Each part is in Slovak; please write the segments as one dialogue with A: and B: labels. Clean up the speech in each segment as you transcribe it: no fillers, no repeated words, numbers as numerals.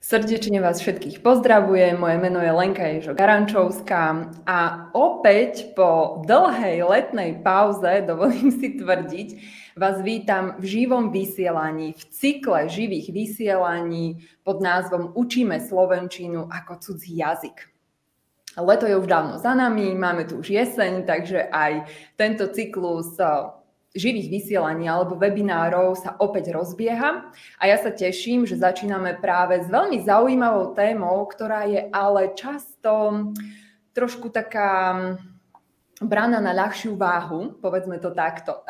A: Srdečne vás všetkých pozdravujem, moje meno je Lenka Ježo-Garančovská a opäť po dlhej letnej pauze, dovolím si tvrdiť, vás vítam v živom vysielaní, v cykle živých vysielaní pod názvom Učíme slovenčinu ako cudzí jazyk. Leto je už dávno za nami, máme tu už jeseň, takže aj tento cyklus živých vysielaní alebo webinárov sa opäť rozbieha a ja sa teším, že začíname práve s veľmi zaujímavou témou, ktorá je ale často trošku taká braná na ľahšiu váhu, povedzme to takto.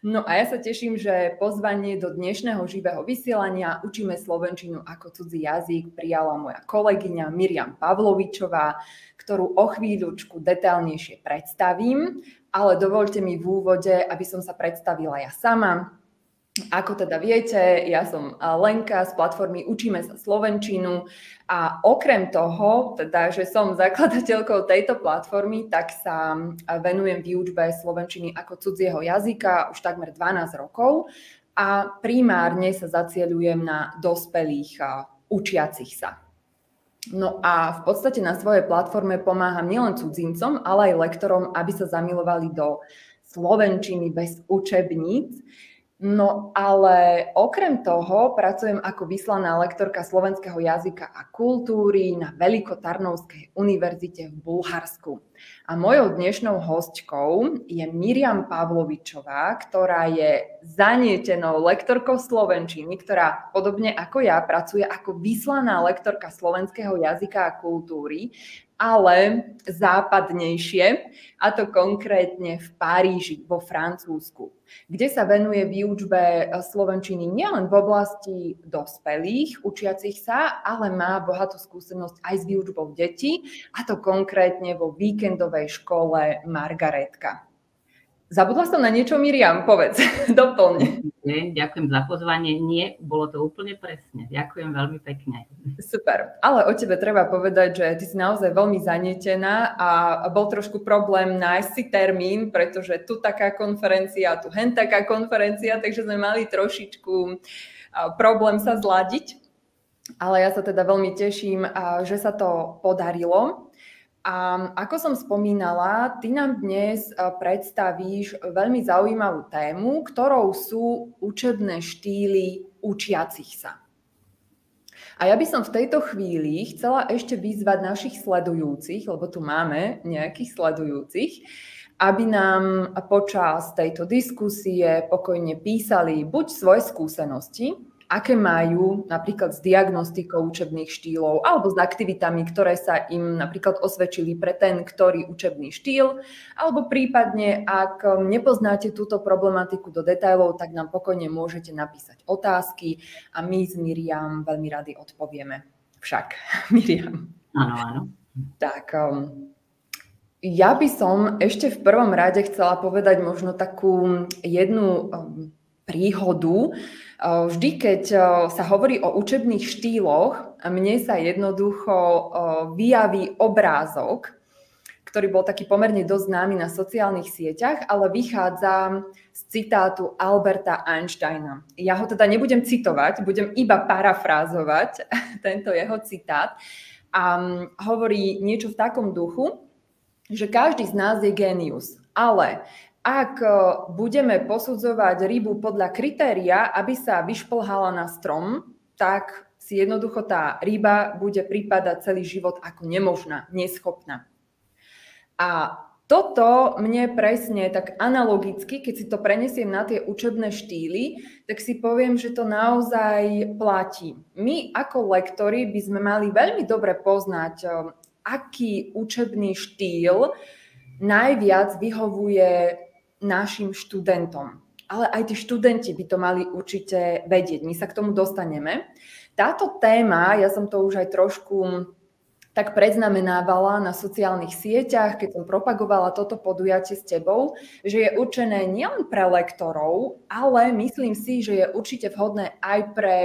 A: No a ja sa teším, že pozvanie do dnešného živého vysielania Učíme slovenčinu ako cudzí jazyk prijala moja kolegyňa Miriam Pavlovičová, ktorú o chvíľučku detailnejšie predstavím, ale dovoľte mi v úvode, aby som sa predstavila ja sama. Ako teda viete, ja som Lenka z platformy Učíme sa slovenčinu a okrem toho, teda, že som zakladateľkou tejto platformy, tak sa venujem výučbe slovenčiny ako cudzieho jazyka už takmer 12 rokov a primárne sa zacieľujem na dospelých učiacich sa. No a v podstate na svojej platforme pomáham nielen cudzincom, ale aj lektorom, aby sa zamilovali do slovenčiny bez učebníc. No ale okrem toho pracujem ako vyslaná lektorka slovenského jazyka a kultúry na Veľkotarnovskej univerzite v Bulharsku. A mojou dnešnou hostkou je Miriam Pavlovičová, ktorá je zanietenou lektorkou slovenčiny, ktorá podobne ako ja pracuje ako vyslaná lektorka slovenského jazyka a kultúry, ale západnejšie, a to konkrétne v Paríži, vo Francúzsku, kde sa venuje výučbe slovenčiny nielen v oblasti dospelých učiacich sa, ale má bohatú skúsenosť aj s výučbou detí, a to konkrétne vo víkendovej škole Margaretka. Zabudla som na niečo, Miriam? Povedz, doplň.
B: Ďakujem za pozvanie. Nie, bolo to úplne presne. Ďakujem veľmi pekne.
A: Super, ale o tebe treba povedať, že ty si naozaj veľmi zanietená a bol trošku problém nájsť si termín, pretože tu taká konferencia, tu hen taká konferencia, takže sme mali trošičku problém sa zladiť. Ale ja sa teda veľmi teším, že sa to podarilo. A ako som spomínala, ty nám dnes predstavíš veľmi zaujímavú tému, ktorou sú učebné štýly učiacich sa. A ja by som v tejto chvíli chcela ešte vyzvať našich sledujúcich, lebo tu máme nejakých sledujúcich, aby nám počas tejto diskusie pokojne písali buď svoje skúsenosti, aké majú napríklad s diagnostikou učebných štýlov alebo s aktivitami, ktoré sa im napríklad osvedčili pre ten, ktorý učebný štýl, alebo prípadne, ak nepoznáte túto problematiku do detailov, tak nám pokojne môžete napísať otázky a my s Miriam veľmi rady odpovieme. Však, Miriam.
B: Áno, áno.
A: Tak, ja by som ešte v prvom rade chcela povedať možno takú jednu príhodu. Vždy, keď sa hovorí o učebných štýloch, mne sa jednoducho vyjaví obrázok, ktorý bol taký pomerne dosť známy na sociálnych sieťach, ale vychádza z citátu Alberta Einsteina. Ja ho teda nebudem citovať, budem iba parafrázovať tento jeho citát. A hovorí niečo v takom duchu, že každý z nás je génius, ale ak budeme posudzovať rybu podľa kritéria, aby sa vyšplhala na strom, tak si jednoducho tá ryba bude pripadať celý život ako nemožná, neschopná. A toto mne presne tak analogicky, keď si to prenesiem na tie učebné štýly, tak si poviem, že to naozaj platí. My ako lektori by sme mali veľmi dobre poznať, aký učebný štýl najviac vyhovuje našim študentom. Ale aj tí študenti by to mali určite vedieť. My sa k tomu dostaneme. Táto téma, ja som to už aj trošku tak predznamenávala na sociálnych sieťach, keď som propagovala toto podujatie s tebou, že je určené nielen pre lektorov, ale myslím si, že je určite vhodné aj pre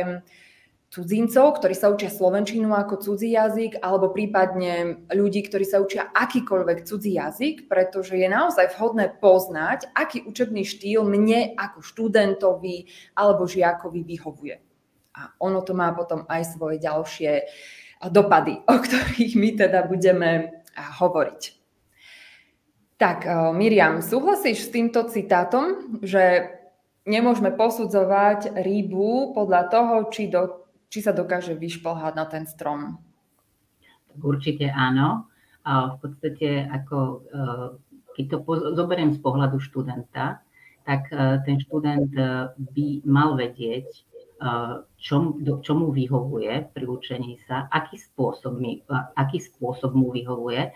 A: cudzincov, ktorí sa učia slovenčinu ako cudzí jazyk, alebo prípadne ľudí, ktorí sa učia akýkoľvek cudzí jazyk, pretože je naozaj vhodné poznať, aký učebný štýl mne ako študentovi alebo žiakovi vyhovuje. A ono to má potom aj svoje ďalšie dopady, o ktorých my teda budeme hovoriť. Tak, Miriam, súhlasíš s týmto citátom, že nemôžeme posudzovať rybu podľa toho, či sa dokáže vyšplhať na ten strom?
B: Určite áno. A v podstate, keď to zoberiem z pohľadu študenta, tak ten študent by mal vedieť, čo mu vyhovuje pri učení sa, aký spôsob mu vyhovuje.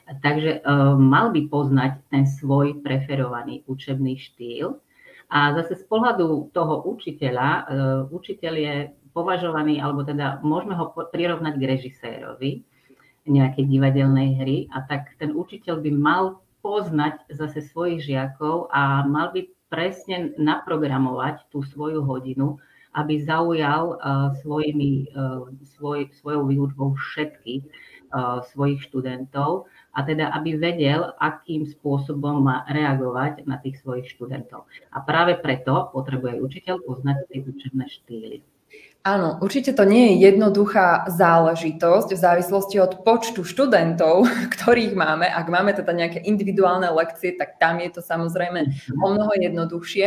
B: Takže mal by poznať ten svoj preferovaný učebný štýl. A zase z pohľadu toho učiteľa, učiteľ je považovaný, alebo teda môžeme ho prirovnať k režisérovi nejakej divadelnej hry, a tak ten učiteľ by mal poznať zase svojich žiakov a mal by presne naprogramovať tú svoju hodinu, aby zaujal svojou výučbou všetkých svojich študentov, a teda aby vedel, akým spôsobom má reagovať na tých svojich študentov. A práve preto potrebuje učiteľ poznať tie učebné štýly.
A: Áno, určite to nie je jednoduchá záležitosť v závislosti od počtu študentov, ktorých máme. Ak máme teda nejaké individuálne lekcie, tak tam je to samozrejme o mnoho jednoduchšie,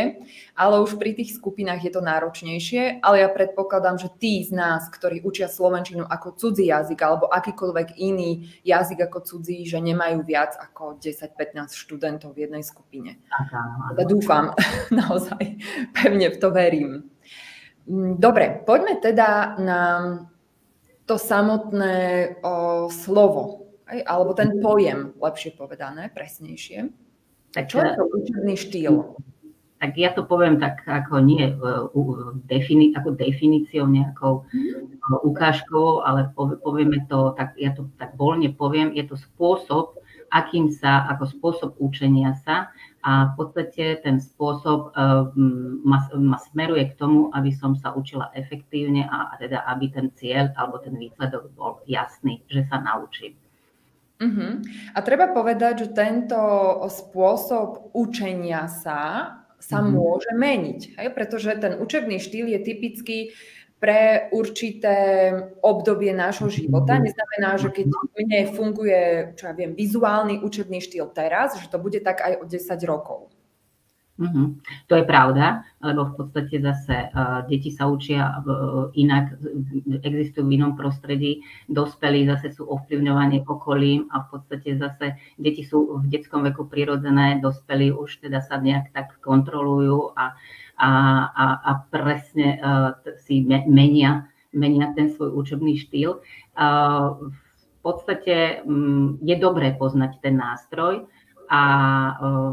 A: ale už pri tých skupinách je to náročnejšie. Ale ja predpokladám, že tí z nás, ktorí učia slovenčinu ako cudzí jazyk alebo akýkoľvek iný jazyk ako cudzí, že nemajú viac ako 10-15 študentov v jednej skupine. Teda dúfam, naozaj pevne v to verím. Dobre, poďme teda na to samotné slovo, alebo ten pojem, lepšie povedané, presnejšie. Tak čo je to učebný štýl?
B: Tak ja to poviem tak ako nie ako definíciou, nejakou ukážkou, ale povieme to, tak ja to tak voľne poviem, je to spôsob, ako spôsob učenia sa, a v podstate ten spôsob ma smeruje k tomu, aby som sa učila efektívne a teda aby ten cieľ alebo ten výsledok bol jasný, že sa naučím.
A: A treba povedať, že tento spôsob učenia sa môže meniť, hej? Pretože ten učebný štýl je typický pre určité obdobie nášho života. Neznamená, že keď mne funguje, čo ja viem, vizuálny učebný štýl teraz, že to bude tak aj o 10 rokov.
B: To je pravda, lebo v podstate zase deti sa učia inak, existujú v inom prostredí, dospelí zase sú ovplyvňovaní okolím a v podstate zase deti sú v detskom veku prirodzené, dospelí už teda sa nejak tak kontrolujú a presne si menia ten svoj učebný štýl. V podstate je dobré poznať ten nástroj a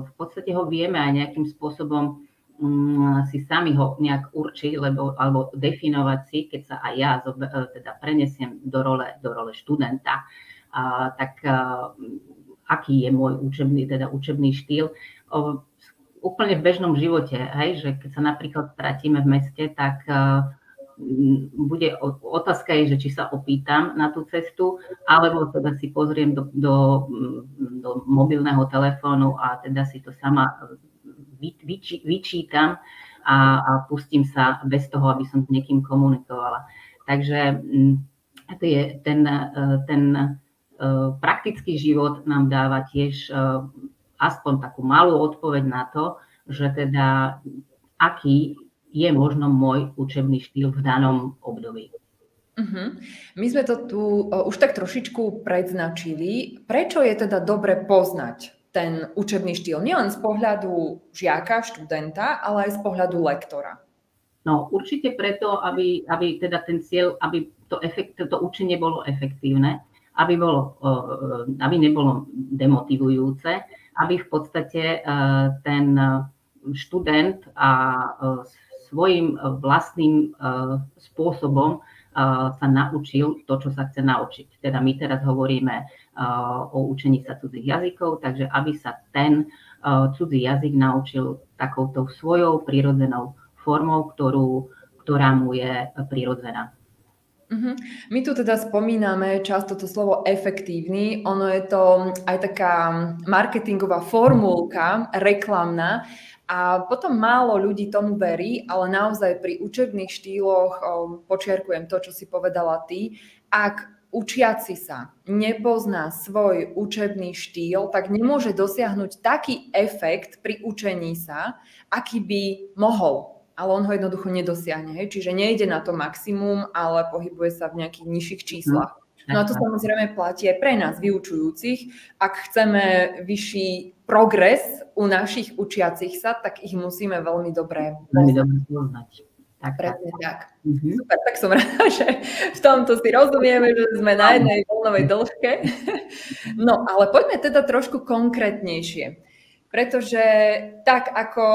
B: v podstate ho vieme aj nejakým spôsobom si sami ho nejak určiť, alebo definovať si, keď sa aj ja teda prenesiem do role študenta, tak aký je môj učebný štýl. Úplne v bežnom živote, hej, že keď sa napríklad stratíme v meste, tak bude otázka je, že či sa opýtam na tú cestu, alebo teda si pozriem do mobilného telefónu a teda si to sama vyčítam a pustím sa bez toho, aby som s niekým komunikovala. Takže to je ten praktický život nám dáva tiež aspoň takú malú odpoveď na to, že teda aký je možno môj učebný štýl v danom období.
A: My sme to tu už tak trošičku predznačili. Prečo je teda dobre poznať ten učebný štýl? Nielen z pohľadu žiaka, študenta, ale aj z pohľadu lektora.
B: No určite preto, aby teda ten cieľ, aby to učenie bolo efektívne, aby nebolo demotivujúce, aby v podstate ten študent a svojím vlastným spôsobom sa naučil to, čo sa chce naučiť. Teda my teraz hovoríme o učení sa cudzích jazykov, takže aby sa ten cudzí jazyk naučil takouto svojou prirodzenou formou, ktorá mu je prirodzená.
A: My tu teda spomíname často to slovo efektívny, ono je to aj taká marketingová formulka, reklamná, A potom málo ľudí tomu verí, ale naozaj pri učebných štýloch, počiarkujem to, čo si povedala ty, ak učiaci sa nepozná svoj učebný štýl, tak nemôže dosiahnuť taký efekt pri učení sa, aký by mohol. Ale on ho jednoducho nedosiahne. Hej? Čiže nejde na to maximum, ale pohybuje sa v nejakých nižších číslach. No a to samozrejme platí aj pre nás, vyučujúcich. Ak chceme vyšší progres u našich učiacich sa, tak ich musíme veľmi dobre
B: poznať.
A: Presne tak. Super, tak som rada, že v tomto si rozumieme, že sme na jednej vlnovej dĺžke. No, ale poďme teda trošku konkrétnejšie. Pretože tak ako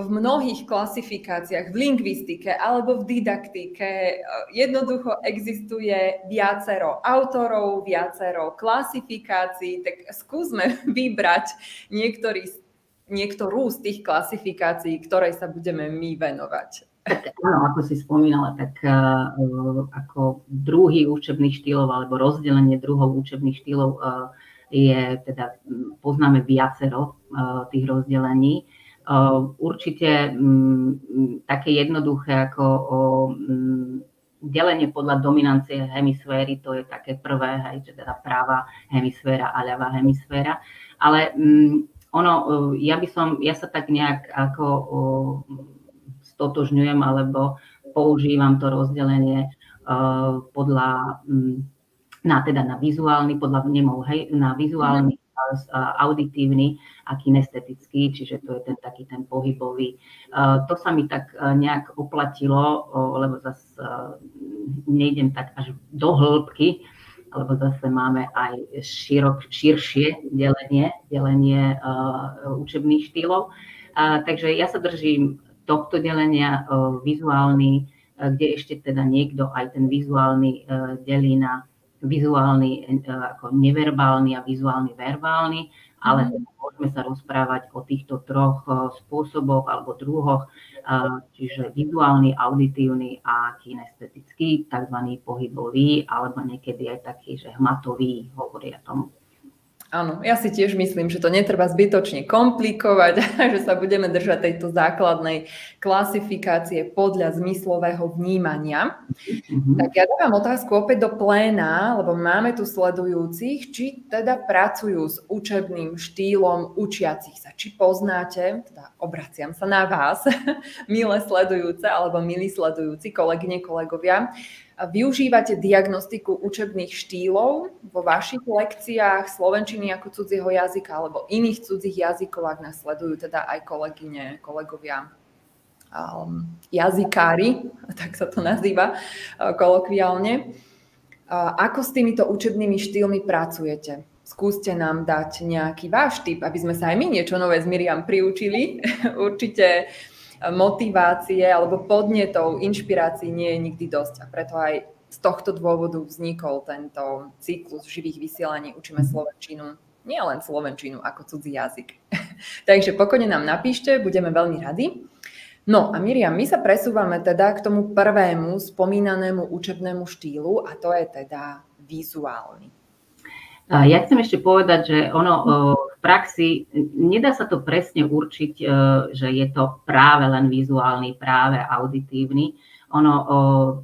A: v mnohých klasifikáciách, v lingvistike alebo v didaktike jednoducho existuje viacero autorov, viacero klasifikácií, tak skúsme vybrať niektorú z tých klasifikácií, ktorej sa budeme my venovať.
B: Tak áno, ako si spomínala, tak ako druhý učebných štýlov alebo rozdelenie druhov učebných štýlov je teda, poznáme viacero tých rozdelení. Určite také jednoduché ako delenie podľa dominancie hemisféry, to je také prvé, hej, že teda práva hemisféra a ľavá hemisféra. Ale ja sa tak nejak ako stotožňujem alebo používam to rozdelenie podľa na vizuálny, podľa vnemov, hej, na vizuálny, auditívny a kinestetický, čiže to je taký ten pohybový. To sa mi tak nejak oplatilo, lebo zase nejdem tak až do hĺbky, lebo zase máme aj širšie delenie učebných štýlov. Takže ja sa držím tohto delenia vizuálny, kde ešte teda niekto aj ten vizuálny delí na vizuálny ako neverbálny a vizuálny verbálny, ale môžeme sa rozprávať o týchto troch spôsoboch alebo druhoch, čiže vizuálny, auditívny a kinestetický, tzv. Pohybový, alebo niekedy aj taký, že hmatový, hovoria tomu.
A: Áno, ja si tiež myslím, že to netreba zbytočne komplikovať, že sa budeme držať tejto základnej klasifikácie podľa zmyslového vnímania. Tak ja dávam otázku opäť do pléna, lebo máme tu sledujúcich, či teda pracujú s učebným štýlom učiacich sa. Či poznáte, teda obraciam sa na vás, milé sledujúce alebo milí sledujúci, kolegyne, kolegovia, využívate diagnostiku učebných štýlov vo vašich lekciách slovenčiny ako cudzieho jazyka alebo iných cudzích jazykov, ak nás sledujú teda aj kolegyne, kolegovia jazykári, tak sa to nazýva kolokviálne. Ako s týmito učebnými štýlmi pracujete? Skúste nám dať nejaký váš tip, aby sme sa aj my niečo nové s Miriam priučili. Určite motivácie alebo podnetov, inšpirácií nie je nikdy dosť a preto aj z tohto dôvodu vznikol tento cyklus živých vysielaní Učíme slovenčinu, nie len slovenčinu ako cudzí jazyk. Takže pokojne nám napíšte, budeme veľmi radi. No a Miriam, my sa presúvame teda k tomu prvému spomínanému učebnému štýlu a to je teda vizuálny.
B: Ja chcem ešte povedať, že v praxi nedá sa to presne určiť, že je to práve len vizuálny, práve auditívny.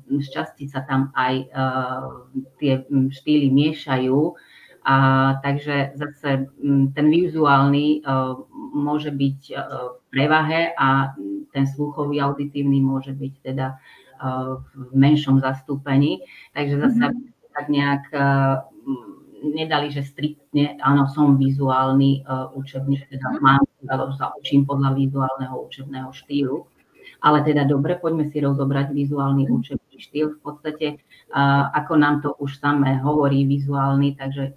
B: Šťastí sa tam aj tie štýly miešajú, takže zase ten vizuálny môže byť v prevahe a ten sluchový auditívny môže byť teda v menšom zastúpení. Takže zase tak nejak nedali, že striktne, áno, som vizuálny učebník, teda sa učím podľa vizuálneho učebného štýlu. Ale teda dobre, poďme si rozobrať vizuálny učebný štýl. V podstate, ako nám to už samé hovorí vizuálny, takže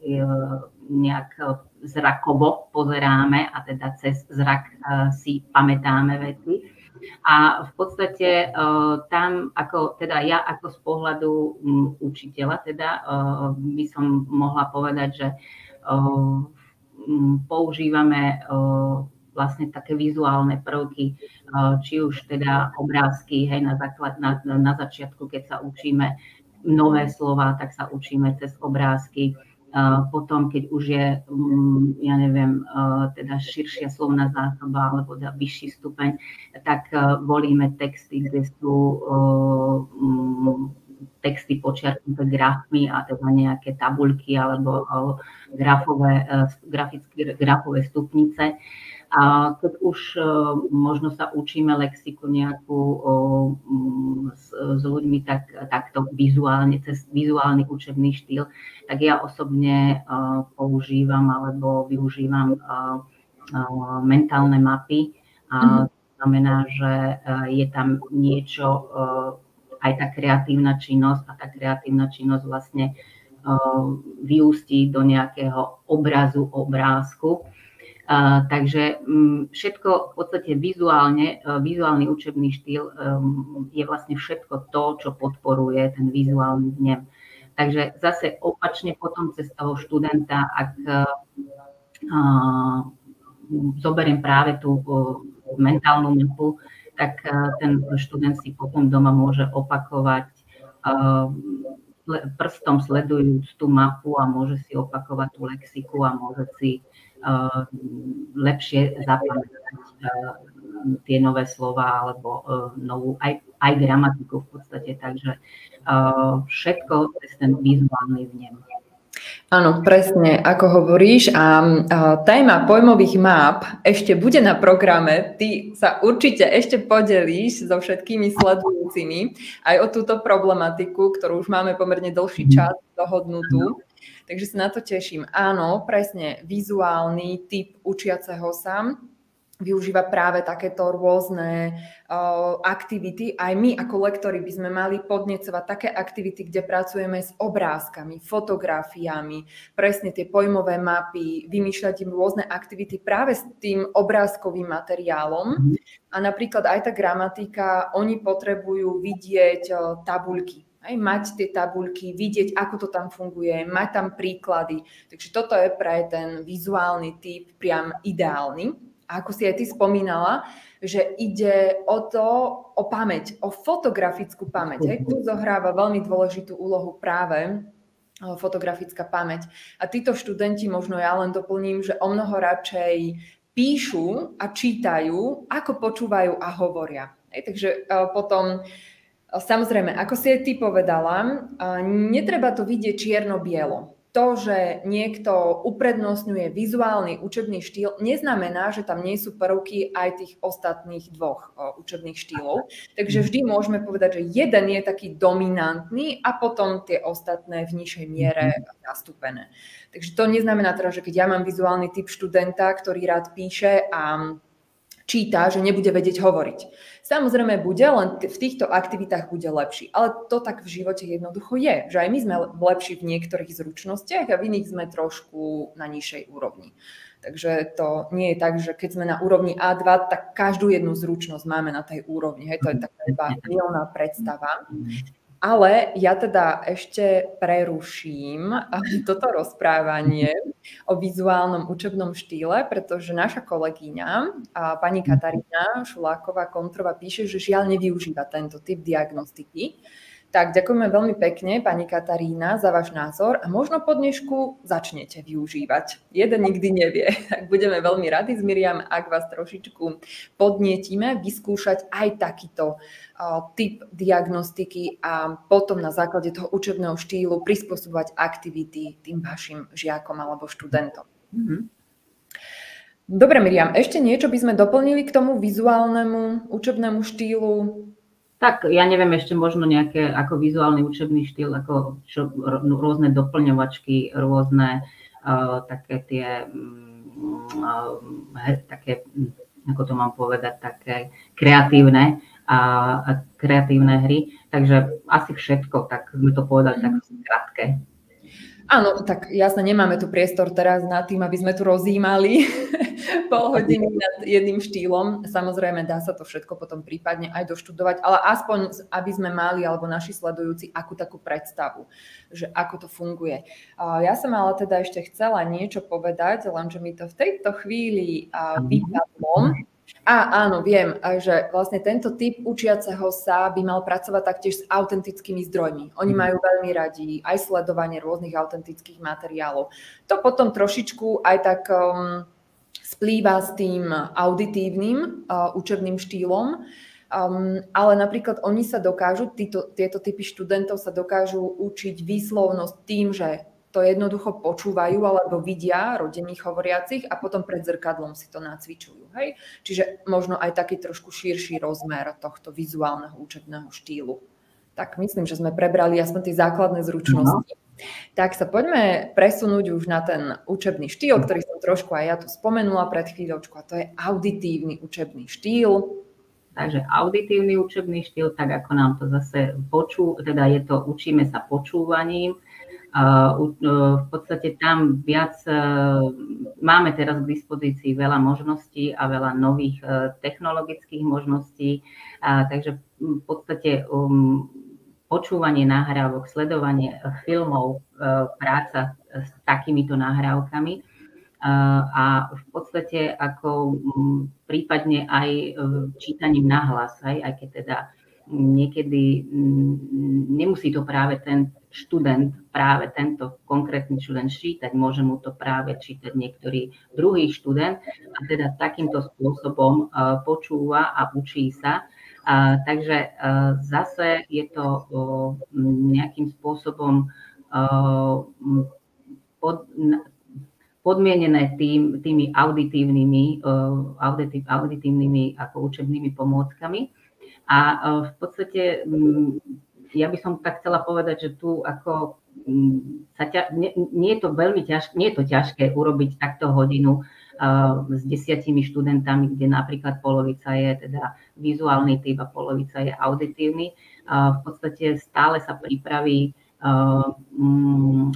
B: nejak zrakovo pozeráme a teda cez zrak si pamätáme veci. A v podstate tam, ja ako z pohľadu učiteľa, teda by som mohla povedať, že používame vlastne také vizuálne prvky, či už teda obrázky, hej, na začiatku, keď sa učíme nové slova, tak sa učíme cez obrázky. Potom, keď už je, ja neviem, teda širšia slovná zásoba alebo vyšší stupeň, tak volíme texty, kde sú texty počiarknuté grafmi a teda nejaké tabuľky alebo grafové stupnice. A keď už možno sa učíme lexiku nejakú s ľuďmi takto vizuálne, cez vizuálny učebný štýl, tak ja osobne používam alebo využívam mentálne mapy. To znamená, že je tam niečo, aj tá kreatívna činnosť a tá kreatívna činnosť vlastne vyústí do nejakého obrázku. Takže všetko v podstate vizuálny učebný štýl je vlastne všetko to, čo podporuje ten vizuálny vnem. Takže zase opačne potom cez toho študenta, ak zoberiem práve tú mentálnu mapu, tak ten študent si potom doma môže opakovať prstom sledujúc tú mapu a môže si opakovať tú lexiku a môže si lepšie zapamätať tie nové slova alebo novú aj gramatiku v podstate. Takže všetko cez ten vizuálny vnem.
A: Áno, presne, ako hovoríš. A téma pojmových map ešte bude na programe. Ty sa určite ešte podelíš so všetkými sledujúcimi aj o túto problematiku, ktorú už máme pomerne dlhší čas dohodnutú. Takže sa na to teším. Áno, presne, vizuálny typ učiaceho sa využíva práve takéto rôzne aktivity. Aj my ako lektori by sme mali podnecovať také aktivity, kde pracujeme s obrázkami, fotografiami, presne tie pojmové mapy, vymýšľať im rôzne aktivity práve s tým obrázkovým materiálom. A napríklad aj tá gramatika, oni potrebujú vidieť tabuľky. Aj mať tie tabuľky, vidieť, ako to tam funguje, mať tam príklady. Takže toto je pre ten vizuálny typ priam ideálny. A ako si aj ty spomínala, že ide o pamäť, o fotografickú pamäť. Hej. Tu zohráva veľmi dôležitú úlohu práve fotografická pamäť. A títo študenti, možno ja len doplním, že o mnoho radšej píšu a čítajú, ako počúvajú a hovoria. Hej. Takže potom... Samozrejme, ako si aj ty povedala, netreba to vidieť čierno-bielo. To, že niekto uprednostňuje vizuálny učebný štýl, neznamená, že tam nie sú prvky aj tých ostatných dvoch učebných štýlov. Takže vždy môžeme povedať, že jeden je taký dominantný a potom tie ostatné v nižšej miere zastúpené. Takže to neznamená teda, že keď ja mám vizuálny typ študenta, ktorý rád píše a číta, že nebude vedieť hovoriť. Samozrejme bude, len v týchto aktivitách bude lepší. Ale to tak v živote jednoducho je, že aj my sme lepší v niektorých zručnostiach a v iných sme trošku na nižšej úrovni. Takže to nie je tak, že keď sme na úrovni A2, tak každú jednu zručnosť máme na tej úrovni. Hej, to je taká milná predstava. Ale ja teda ešte preruším toto rozprávanie o vizuálnom učebnom štýle, pretože naša kolegyňa, pani Katarína Šuláková-Kontrová, píše, že žiaľ nevyužíva tento typ diagnostiky. Tak ďakujeme veľmi pekne, pani Katarína, za váš názor a možno po dnešku začnete využívať. Jeden nikdy nevie. Tak budeme veľmi radi s Miriam, ak vás trošičku podnietíme vyskúšať aj takýto typ diagnostiky a potom na základe toho učebného štýlu prispôsobovať aktivity tým vašim žiakom alebo študentom. Dobre, Miriam, ešte niečo by sme doplnili k tomu vizuálnemu učebnému štýlu?
B: Tak ja neviem, ešte možno nejaké ako vizuálny učebný štýl, ako rôzne doplňovačky, rôzne také tie také, ako to mám povedať, také kreatívne hry. Takže asi všetko, tak sme to povedali tak krátke.
A: Áno, tak jasne, nemáme tu priestor teraz na tým, aby sme tu rozjímali pol hodiny nad jedným štýlom. Samozrejme, dá sa to všetko potom prípadne aj doštudovať, ale aspoň, aby sme mali, alebo naši sledujúci, akú takú predstavu, že ako to funguje. Ja som ale teda ešte chcela niečo povedať, lenže mi to v tejto chvíli vypadlo. Áno, viem, že vlastne tento typ učiaceho sa by mal pracovať taktiež s autentickými zdrojmi. Oni majú veľmi radi aj sledovanie rôznych autentických materiálov. To potom trošičku aj tak splýva s tým auditívnym učebným štýlom, ale napríklad oni sa dokážu, tieto typy študentov sa dokážu učiť výslovnosť tým, že to jednoducho počúvajú alebo vidia rodených hovoriacich a potom pred zrkadlom si to nacvičujú. Hej? Čiže možno aj taký trošku širší rozmer tohto vizuálneho učebného štýlu. Tak myslím, že sme prebrali aspoň tie základné zručnosti. Tak sa poďme presunúť už na ten učebný štýl, ktorý som trošku aj ja tu spomenula pred chvíľočkou, a to je auditívny učebný štýl.
B: Takže auditívny učebný štýl, tak ako nám to zase teda je to, učíme sa počúvaním. V podstate tam viac máme teraz k dispozícii veľa možností a veľa nových technologických možností, takže v podstate počúvanie nahrávok, sledovanie filmov, práca s takýmito nahrávkami a v podstate ako prípadne aj čítaním nahlas, aj keď teda niekedy nemusí to práve ten študent, práve tento konkrétny študent čítať, môže mu to práve čítať niektorý druhý študent a teda takýmto spôsobom počúva a učí sa. Takže zase je to nejakým spôsobom podmienené tými auditívnymi ako učebnými pomôckami. A v podstate ja by som tak chcela povedať, že tu ako nie je to veľmi ťažké, nie je to ťažké urobiť takto hodinu s 10 študentami, kde napríklad polovica je teda vizuálny typ a polovica je auditívny. V podstate stále sa pripraví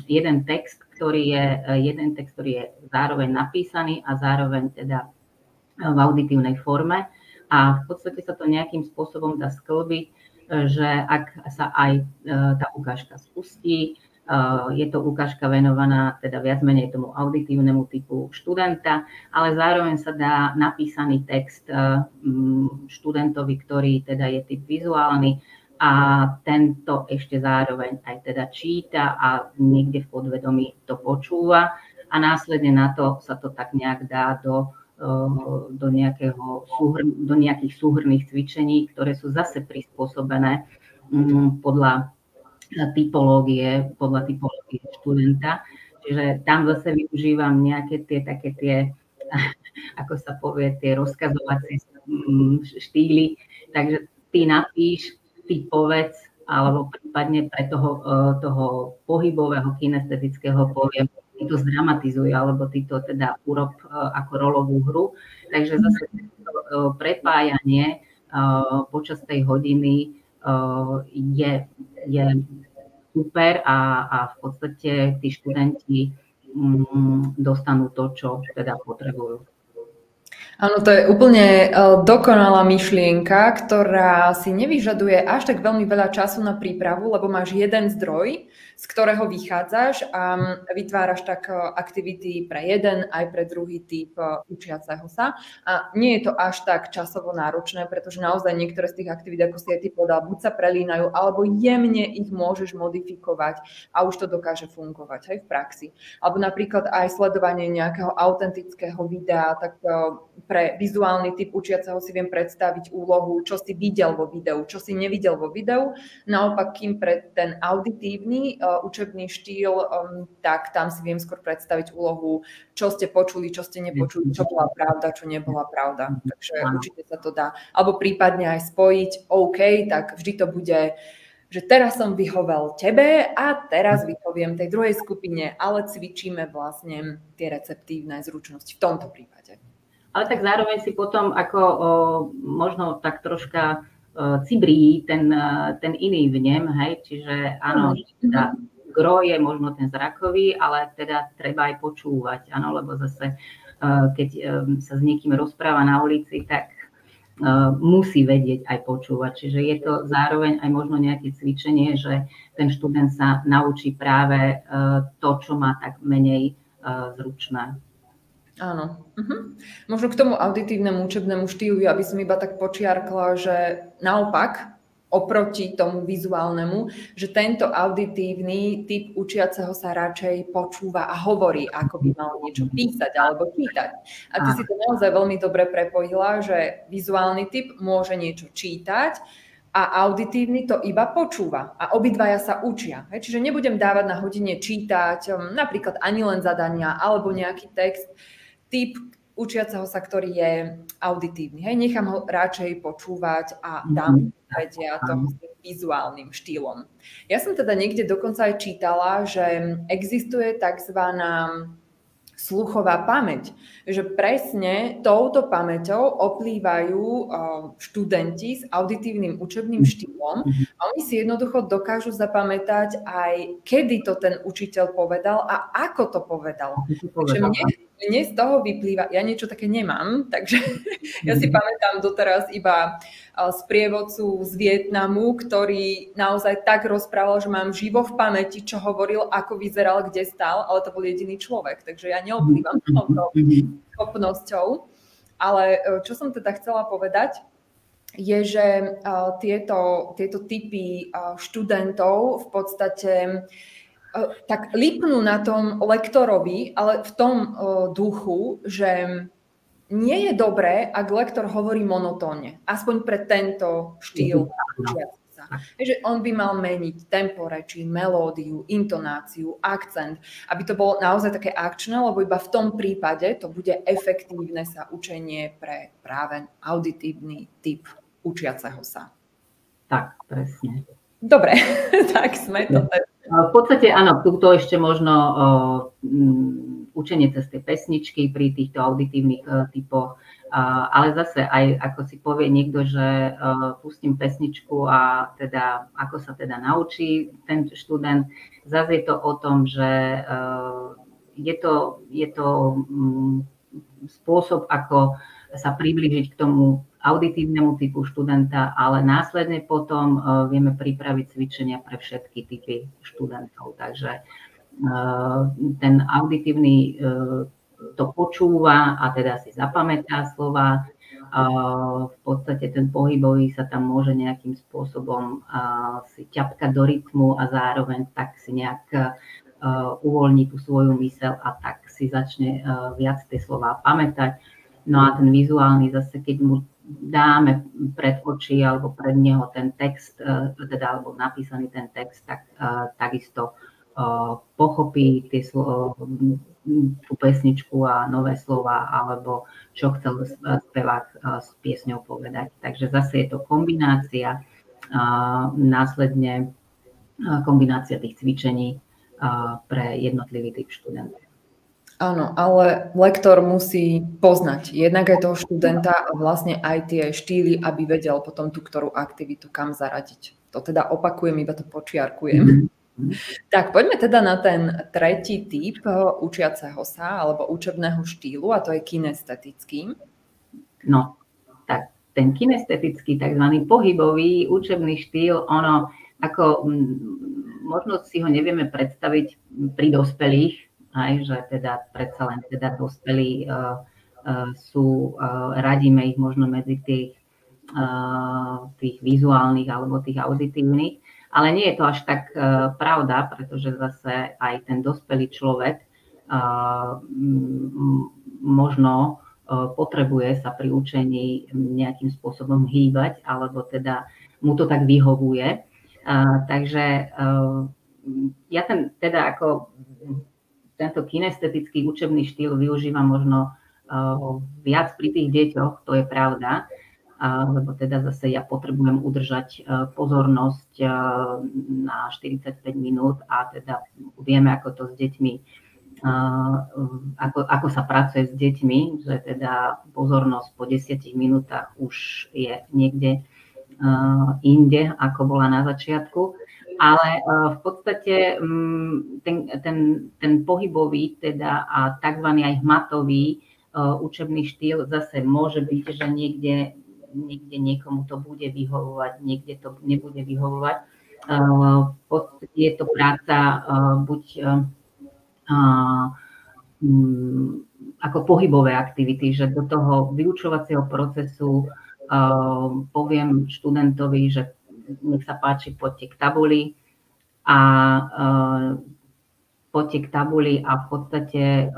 B: jeden text, ktorý je zároveň napísaný a zároveň teda v auditívnej forme. A v podstate sa to nejakým spôsobom dá sklbiť, že ak sa aj tá ukážka spustí, je to ukážka venovaná teda viac menej tomu auditívnemu typu študenta, ale zároveň sa dá napísaný text študentovi, ktorý teda je typ vizuálny a tento ešte zároveň aj teda číta a niekde v podvedomí to počúva a následne na to sa to tak nejak dá do nejakých súhrnných cvičení, ktoré sú zase prispôsobené podľa typológie študenta. Čiže tam zase využívam nejaké tie, ako sa povie, tie rozkazovacie štýly. Takže ty napíš, ty povedz, alebo prípadne pre toho pohybového kinestetického poviem, ty to zdramatizuj, alebo ty to teda urob ako rolovú hru. Takže zase to prepájanie počas tej hodiny je super a v podstate tí študenti dostanú to, čo teda potrebujú.
A: Áno, to je úplne dokonalá myšlienka, ktorá si nevyžaduje až tak veľmi veľa času na prípravu, lebo máš jeden zdroj, z ktorého vychádzaš a vytváraš tak aktivity pre jeden aj pre druhý typ učiaceho sa. A nie je to až tak časovo náročné, pretože naozaj niektoré z tých aktivít, ako si aj ty povedal, buď sa prelínajú, alebo jemne ich môžeš modifikovať a už to dokáže fungovať aj v praxi. Alebo napríklad aj sledovanie nejakého autentického videa, tak pre vizuálny typ učiaceho si viem predstaviť úlohu, čo si videl vo videu, čo si nevidel vo videu. Naopak, kým pre ten auditívny učebný štýl, tak tam si viem skôr predstaviť úlohu, čo ste počuli, čo ste nepočuli, čo bola pravda, čo nebola pravda. Takže určite sa to dá. Alebo prípadne aj spojiť, OK, tak vždy to bude, že teraz som vyhovel tebe a teraz vyhoviem tej druhej skupine, ale cvičíme vlastne tie receptívne zručnosti v tomto prípade.
B: Ale tak zároveň si potom ako možno tak troška cibrí ten iný vnem, hej, čiže áno, teda gro je možno ten zrakový, ale teda treba aj počúvať, áno, lebo zase keď sa s niekým rozpráva na ulici, tak musí vedieť aj počúvať, čiže je to zároveň aj možno nejaké cvičenie, že ten študent sa naučí práve to, čo má tak menej zručné.
A: Áno. Možno k tomu auditívnemu učebnému štýlu, aby som iba tak počiarkla, že naopak, oproti tomu vizuálnemu, že tento auditívny typ učiaceho sa radšej počúva a hovorí, ako by mal niečo písať alebo čítať. A ty si to naozaj veľmi dobre prepojila, že vizuálny typ môže niečo čítať a auditívny to iba počúva. A obidvaja sa učia. Čiže nebudem dávať na hodine čítať napríklad ani len zadania alebo nejaký text, typ učiaceho sa, ktorý je auditívny. Nechám ho radšej počúvať a dám vedia to vizuálnym štýlom. Ja som teda niekde dokonca aj čítala, že existuje takzvaná sluchová pamäť, že presne touto pamäťou oplývajú študenti s auditívnym učebným štýlom a oni si jednoducho dokážu zapamätať aj, kedy to ten učiteľ povedal a ako to povedal. Takže mne z toho vyplýva, ja niečo také nemám, takže ja si pamätám doteraz iba sprievodcu z Vietnamu, ktorý naozaj tak rozprával, že mám živo v pamäti, čo hovoril, ako vyzeral, kde stál, ale to bol jediný človek, takže ja neoplývam touto schopnosťou. Ale čo som teda chcela povedať, je, že tieto typy študentov v podstate tak lipnú na tom lektorovi, ale v tom duchu, že nie je dobré, ak lektor hovorí monotónne, aspoň pre tento štýl. Že on by mal meniť tempo reči, melódiu, intonáciu, akcent, aby to bolo naozaj také akčné, lebo iba v tom prípade to bude efektívne sa učenie pre práve auditívny typ učiaceho sa.
B: Tak, presne.
A: Dobre, tak sme to.
B: V podstate áno, túto ešte možno učenie cez tie pesničky pri týchto auditívnych typoch, ale zase aj ako si povie niekto, že pustím pesničku a teda ako sa teda naučí ten študent, zase je to o tom, že je to spôsob, ako sa priblížiť k tomu auditívnemu typu študenta, ale následne potom vieme pripraviť cvičenia pre všetky typy študentov. Takže ten auditívny to počúva a teda si zapamätá slova. V podstate ten pohybový sa tam môže nejakým spôsobom si ťapkať do rytmu a zároveň tak si nejak uvoľní tú svoju myseľ a tak si začne viac tie slova pamätať. No a ten vizuálny zase, keď mu dáme pred oči alebo pred neho ten text, teda alebo napísaný ten text, tak takisto pochopí tú pesničku a nové slova, alebo čo chcel spevák s piesňou povedať. Takže zase je to kombinácia, následne kombinácia tých cvičení pre jednotlivý typ študenta.
A: Áno, ale lektor musí poznať jednak aj toho študenta a vlastne aj tie štýly, aby vedel potom tú ktorú aktivitu kam zaradiť. To teda opakujem, iba to počiarkujem. Tak poďme teda na ten tretí typ učiaceho sa alebo učebného štýlu a to je kinestetický.
B: No, tak ten kinestetický, takzvaný pohybový učebný štýl, ono ako možno si ho nevieme predstaviť pri dospelých, aj, že teda predsa len teda dospelí sú, radíme ich možno medzi tých vizuálnych alebo tých auditívnych, ale nie je to až tak pravda, pretože zase aj ten dospelý človek možno potrebuje sa pri učení nejakým spôsobom hýbať, alebo teda mu to tak vyhovuje. Takže ja teda ako tento kinestetický učebný štýl využívam možno viac pri tých deťoch, to je pravda, lebo teda zase ja potrebujem udržať pozornosť na 45 minút a teda vieme, ako to s deťmi, ako sa pracuje s deťmi, že teda pozornosť po 10 minútach už je niekde inde, ako bola na začiatku. Ale v podstate ten pohybový teda a tzv. Aj hmatový učebný štýl zase môže byť, že niekde niekomu to bude vyhovovať, niekde to nebude vyhovovať. V podstate je to práca buď ako pohybové aktivity, že do toho vyučovacieho procesu poviem študentovi, že nech sa páči, poďte k tabuli a v podstate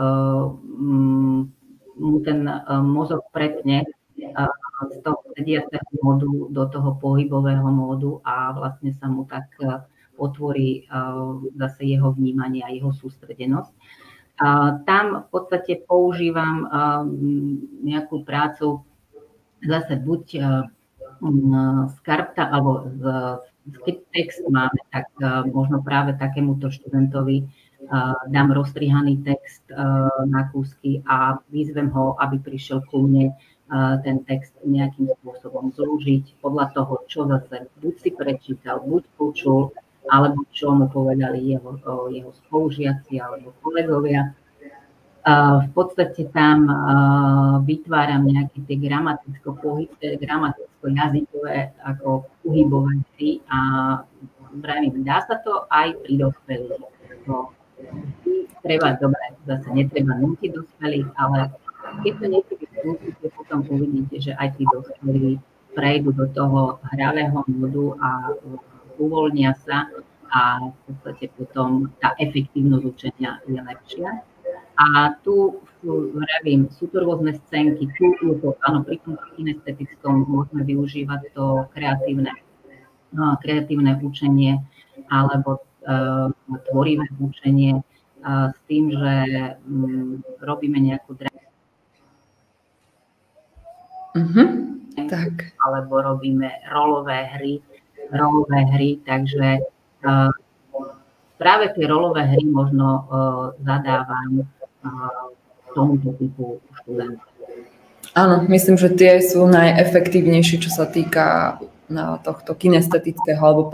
B: mu ten mozog pretne z toho sediaceho módu do toho pohybového módu a vlastne sa mu tak otvorí zase jeho vnímanie a jeho sústredenosť. Tam v podstate používam nejakú prácu zase buď z karta alebo keď text máme, tak možno práve takémuto študentovi dám rozstrihaný text na kúsky a vyzvem ho, aby prišiel ku mne ten text nejakým spôsobom zložiť podľa toho, čo zase buď si prečítal, buď počul, alebo čo mu povedali jeho spolužiaci alebo kolegovia. V podstate tam vytváram nejaké tie grammaticko-jazykové ako pohybové hry a vravím, dá sa to aj pri dospelých. Netreba nútiť dospelých, ale keď to niekedy skúsite, potom uvidíte, že aj tí dospelí prejdú do toho hravého módu a uvoľnia sa a v podstate potom tá efektívnosť učenia je lepšia. A tu vravím, sú to rôzne scénky, tu je to, áno, pri tom kinestetickom môžeme využívať to kreatívne učenie alebo tvorivé učenie s tým, že robíme nejakú
A: tak.
B: Alebo robíme rolové hry, takže práve tie rolové hry možno zadávam tomuto typu študentov.
A: Áno, myslím, že tie sú najefektívnejšie, čo sa týka tohto kinestetického alebo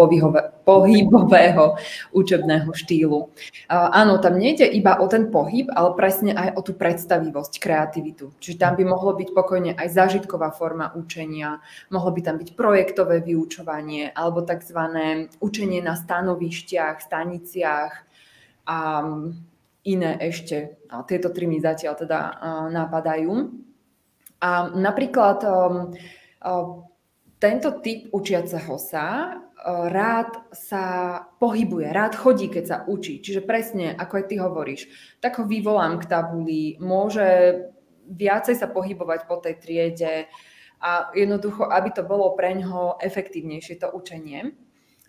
A: pohybového učebného štýlu. Áno, tam nejde iba o ten pohyb, ale presne aj o tú predstavivosť, kreativitu. Čiže tam by mohlo byť pokojne aj zážitková forma učenia, mohlo by tam byť projektové vyučovanie alebo tzv. Učenie na stanovišťach, staniciach a iné ešte. Tieto tri mi zatiaľ teda napadajú. A napríklad tento typ učiaceho sa rád sa pohybuje, rád chodí, keď sa učí. Čiže presne, ako aj ty hovoríš, tak ho vyvolám k tabuli, môže viacej sa pohybovať po tej triede a jednoducho, aby to bolo preňho efektívnejšie to učenie.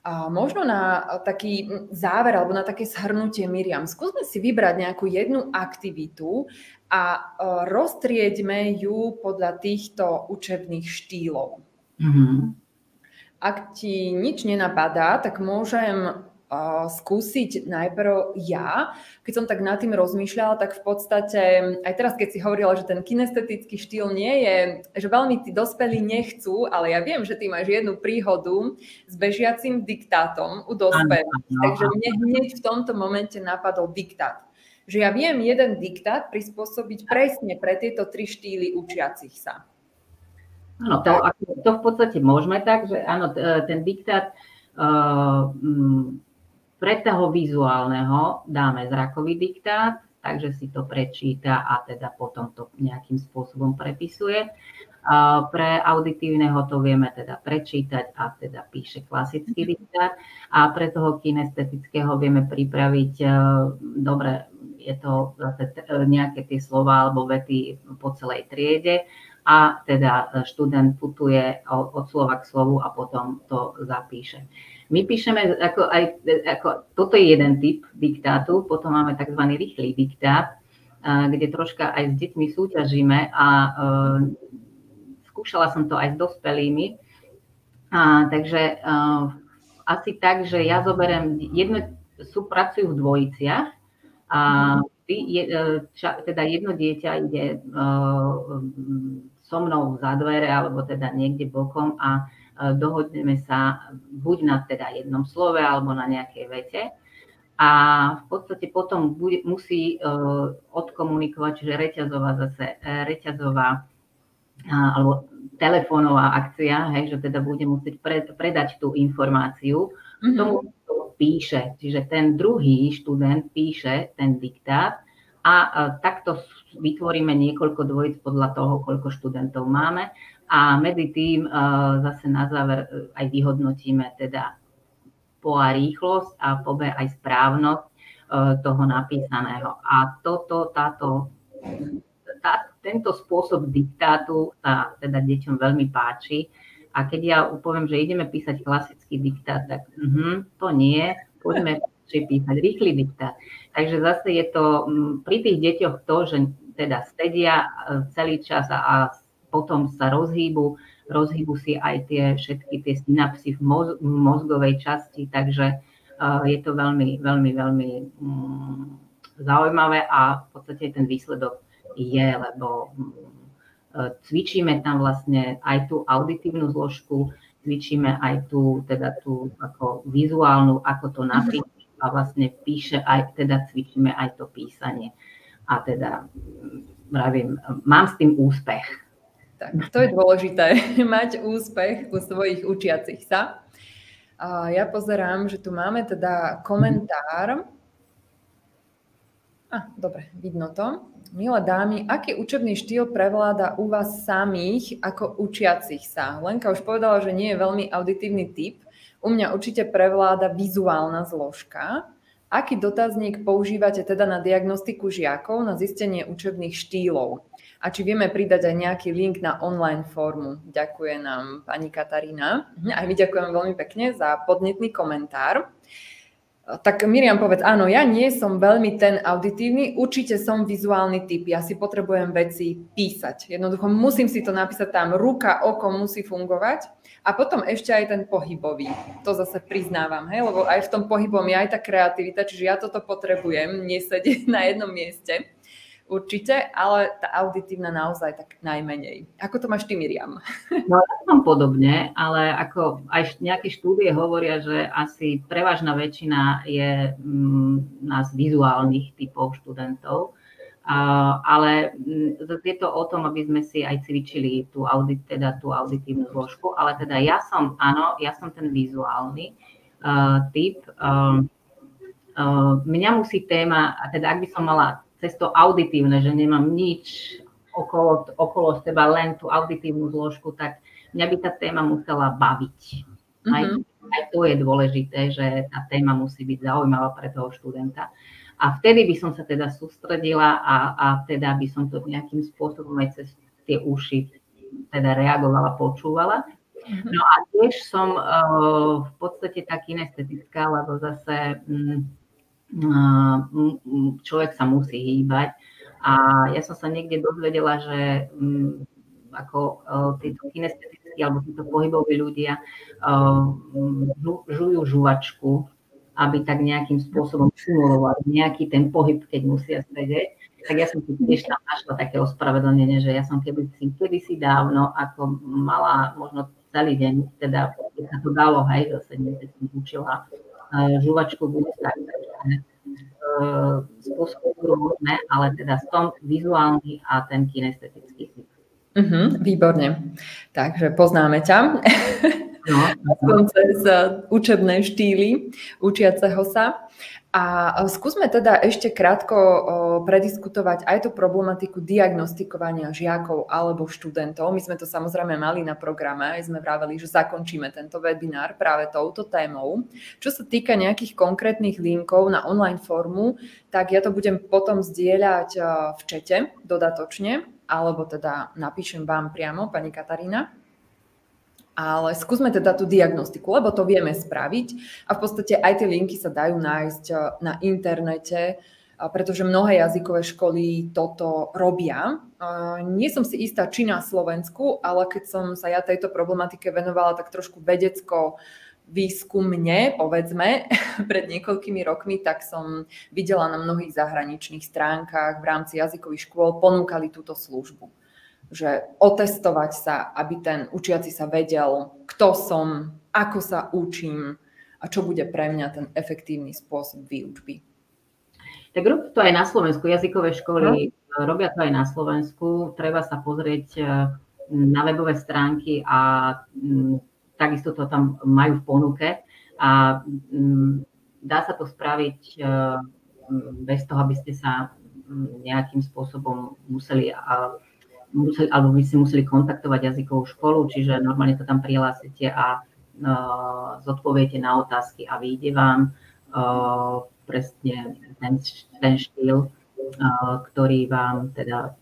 A: A možno na taký záver alebo na také shrnutie, Miriam, skúsme si vybrať nejakú jednu aktivitu a roztrieďme ju podľa týchto učebných štýlov. Ak ti nič nenapadá, tak môžem skúsiť najprv ja. Keď som tak nad tým rozmýšľala, tak v podstate aj teraz, keď si hovorila, že ten kinestetický štýl nie je, že veľmi tí dospelí nechcú, ale ja viem, že ty máš jednu príhodu s bežiacim diktátom u dospelých. Takže mne hneď v tomto momente napadol diktát. Že ja viem jeden diktát prispôsobiť presne pre tieto tri štýly učiacich sa.
B: Áno, to v podstate môžeme tak, že áno, ten diktát pre toho vizuálneho dáme zrakový diktát, takže si to prečíta a teda potom to nejakým spôsobom prepisuje. Pre auditívneho to vieme teda prečítať a teda píše klasický diktát. A pre toho kinestetického vieme pripraviť, dobre, je to nejaké tie slova alebo vety po celej triede a teda študent putuje od slova k slovu a potom to zapíše. My píšeme, toto je jeden typ diktátu, potom máme tzv. Rýchly diktát, kde troška aj s deťmi súťažíme a skúšala som to aj s dospelými. Takže asi tak, že ja zoberiem, pracujú v dvojiciach a teda jedno dieťa ide so mnou za dvere alebo teda niekde bokom a dohodneme sa buď na teda jednom slove alebo na nejakej vete a v podstate potom musí odkomunikovať, čiže reťazová alebo telefónová akcia, hej, že teda bude musieť predať tú informáciu, tomu píše, čiže ten druhý študent píše ten diktát A takto vytvoríme niekoľko dvojic podľa toho, koľko študentov máme. A medzi tým zase na záver aj vyhodnotíme teda po A rýchlosť a po B aj správnosť toho napísaného. A tento spôsob diktátu sa teda deťom veľmi páči. A keď ja poviem, že ideme písať klasický diktát, tak to nie, poďme písať rýchly diktát. Takže zase je to pri tých deťoch to, že teda sedia celý čas a potom sa rozhýbu si aj všetky tie synapsy v mozgovej časti, takže je to veľmi, veľmi, veľmi zaujímavé a v podstate ten výsledok je, lebo cvičíme tam vlastne aj tú auditívnu zložku, cvičíme aj tú ako vizuálnu, ako to napíše a vlastne píše aj, teda cvičíme aj to písanie. A teda vravím, mám s tým úspech.
A: Tak, to je dôležité, mať úspech u svojich učiacich sa. A ja pozerám, že tu máme teda komentár. Dobre, vidno to. Milé dámy, aký učebný štýl prevláda u vás samých ako učiacich sa? Lenka už povedala, že nie je veľmi auditívny typ. U mňa určite prevláda vizuálna zložka. Aký dotazník používate teda na diagnostiku žiakov, na zistenie učebných štýlov? A či vieme pridať aj nejaký link na online formu? Ďakuje nám pani Katarína. A my ďakujem veľmi pekne za podnetný komentár. Tak Miriam, povedz, áno, ja nie som veľmi ten auditívny, určite som vizuálny typ, ja si potrebujem veci písať. Jednoducho musím si to napísať tam, ruka, oko musí fungovať a potom ešte aj ten pohybový. To zase priznávam, lebo aj v tom pohybom je aj tá kreativita, čiže ja toto potrebujem, nesedieť na jednom mieste. Určite, ale tá auditívna naozaj tak najmenej. Ako to máš ty, Miriam?
B: No, ja som podobne, ale ako aj nejaké štúdie hovoria, že asi prevažná väčšina je nás vizuálnych typov študentov, ale je to o tom, aby sme si aj cvičili tú auditívnu zložku, ale teda ja som ten vizuálny typ. Mňa musí téma, a teda ak by som mala cez to auditívne, že nemám nič okolo seba, len tú auditívnu zložku, tak mňa by tá téma musela baviť. Aj to je dôležité, že tá téma musí byť zaujímavá pre toho študenta. A vtedy by som sa teda sústredila a teda by som to nejakým spôsobom aj cez tie uši teda reagovala, počúvala. No a tiež som v podstate tak kinestetická, lebo zase človek sa musí hýbať a ja som sa niekde dozvedela, že ako títo kinestetickí alebo títo pohyboví ľudia žujú žuvačku, aby tak nejakým spôsobom simulovali nejaký ten pohyb, keď musia sedieť. Tak ja som si tiež tam našla také ospravedlnenie, že ja som kedysi dávno ako mala možno celý deň, teda keď sa to dalo, zase keď som učila žuvačku bude tak, spôsoby rôzne, ale teda som vizuálny a ten kinestetický typ.
A: Výborne. Takže poznáme ťa. Aspoň cez učebné štýly učiaceho sa. A skúsme teda ešte krátko prediskutovať aj tú problematiku diagnostikovania žiakov alebo študentov. My sme to samozrejme mali na programe, aj sme vraveli, že zakončíme tento webinár práve touto témou. Čo sa týka nejakých konkrétnych linkov na online formu, tak ja to budem potom zdieľať v čete dodatočne, alebo teda napíšem vám priamo, pani Katarína. Ale skúsme teda tú diagnostiku, lebo to vieme spraviť a v podstate aj tie linky sa dajú nájsť na internete, pretože mnohé jazykové školy toto robia. Nie som si istá, či na Slovensku, ale keď som sa ja tejto problematike venovala tak trošku vedecko výskumne, povedzme, pred niekoľkými rokmi, tak som videla na mnohých zahraničných stránkach v rámci jazykových škôl ponúkali túto službu. Že otestovať sa, aby ten učiaci sa vedel, kto som, ako sa učím a čo bude pre mňa ten efektívny spôsob výučby.
B: Tak robia to aj na Slovensku, jazykové školy robia to aj na Slovensku, treba sa pozrieť na webové stránky a takisto to tam majú v ponuke a dá sa to spraviť bez toho, aby ste sa nejakým spôsobom museli alebo by si museli kontaktovať jazykovú školu, čiže normálne to tam prihlásite a zodpoviete na otázky a vyjde vám presne ten štýl, ktorý vám teda,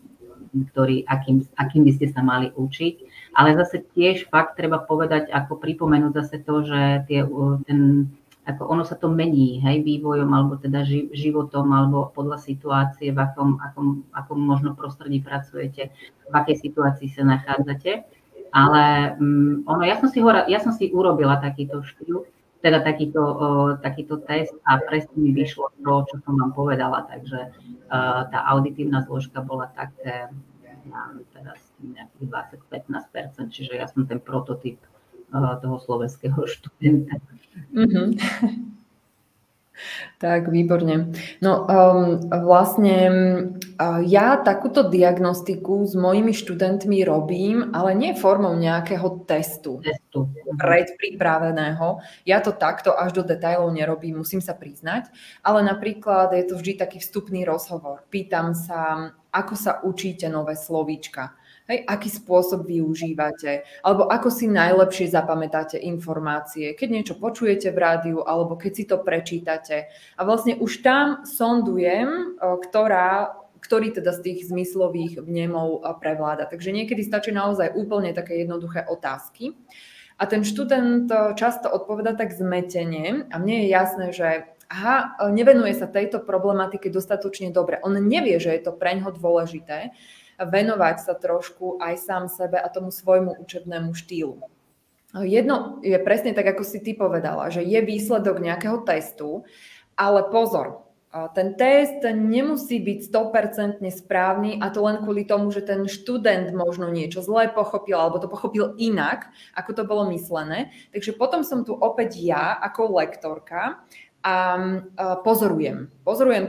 B: akým by ste sa mali učiť. Ale zase tiež fakt treba povedať, ako pripomenúť zase to, že ako ono sa to mení, hej, vývojom, alebo teda životom, alebo podľa situácie, v akom možno prostredí pracujete, v akej situácii sa nachádzate. Ale ja som si urobila takýto štýl, teda takýto test a presne mi vyšlo to, čo som vám povedala. Takže tá auditívna zložka bola také, teraz nejakých 20-15%, čiže ja som ten prototyp toho slovenského študenta. Mm-hmm.
A: Tak, výborne. No vlastne ja takúto diagnostiku s mojimi študentmi robím, ale nie formou nejakého testu predpripraveného. Ja to takto až do detailov nerobím, musím sa priznať, ale napríklad je to vždy taký vstupný rozhovor. Pýtam sa, ako sa učíte nové slovíčka. Hej, aký spôsob využívate, alebo ako si najlepšie zapamätáte informácie, keď niečo počujete v rádiu, alebo keď si to prečítate. A vlastne už tam sondujem, ktorý teda z tých zmyslových vnemov prevláda. Takže niekedy stačí naozaj úplne také jednoduché otázky. A ten študent často odpoveda tak zmetene a mne je jasné, že nevenuje sa tejto problematike dostatočne dobre. On nevie, že je to preňho dôležité, venovať sa trošku aj sám sebe a tomu svojmu učebnému štýlu. Jedno je presne tak, ako si ty povedala, že je výsledok nejakého testu, ale pozor, ten test nemusí byť 100% správny a to len kvôli tomu, že ten študent možno niečo zle pochopil alebo to pochopil inak, ako to bolo myslené. Takže potom som tu opäť ja ako lektorka a pozorujem